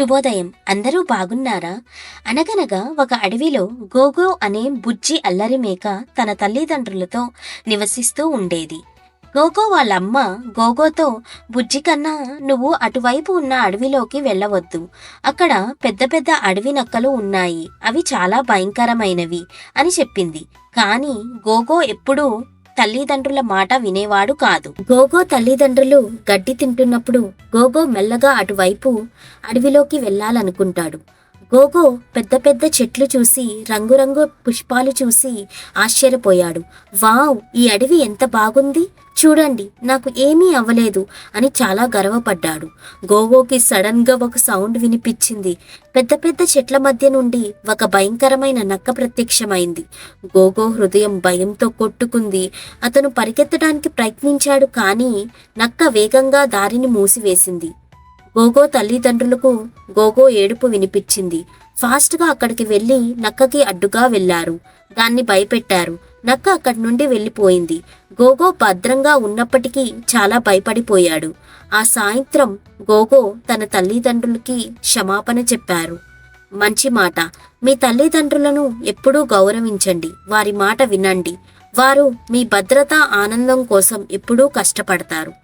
శుభోదయం. అందరూ బాగున్నారా? అనగనగా ఒక అడవిలో గోగో అనే బుజ్జి అల్లరి మేక తన తల్లిదండ్రులతో నివసిస్తూ ఉండేది. గోగో వాళ్ళమ్మ గోగోతో, బుజ్జి కన్నా నువ్వు అటువైపు ఉన్న అడవిలోకి వెళ్ళవద్దు. అక్కడ పెద్ద పెద్ద అడవి నక్కలు ఉన్నాయి. అవి చాలా భయంకరమైనవి అని చెప్పింది. కానీ గోగో ఎప్పుడూ తల్లిదండ్రుల మాట వినేవాడు కాదు. గోగో తల్లిదండ్రులు గడ్డి తింటున్నప్పుడు గోగో మెల్లగా అటువైపు అడవిలోకి వెళ్ళాలనుకుంటాడు. గోగో పెద్ద పెద్ద చెట్లు చూసి, రంగురంగు పుష్పాలు చూసి ఆశ్చర్యపోయాడు. వావ్, ఈ అడవి ఎంత బాగుంది! చూడండి, నాకు ఏమీ అవ్వలేదు అని చాలా గర్వపడ్డాడు. గోగోకి సడన్ గా ఒక సౌండ్ వినిపించింది. పెద్ద పెద్ద చెట్ల మధ్య నుండి ఒక భయంకరమైన నక్క ప్రత్యక్షమైంది. గోగో హృదయం భయంతో కొట్టుకుంది. అతను పరిగెత్తడానికి ప్రయత్నించాడు, కానీ నక్క వేగంగా దారిని మూసివేసింది. గోగో తల్లిదండ్రులకు గోగో ఏడుపు వినిపించింది. ఫాస్ట్గా అక్కడికి వెళ్ళి నక్కకి అడ్డుగా వెళ్లారు. దాన్ని భయపెట్టారు. నక్క అక్కడి నుండి వెళ్ళిపోయింది. గోగో భద్రంగా ఉన్నప్పటికీ చాలా భయపడిపోయాడు. ఆ సాయంత్రం గోగో తన తల్లిదండ్రులకి క్షమాపణ చెప్పారు. మంచి మాట. మీ తల్లిదండ్రులను ఎప్పుడూ గౌరవించండి, వారి మాట వినండి. వారు మీ భద్రత, ఆనందం కోసం ఎప్పుడూ కష్టపడతారు.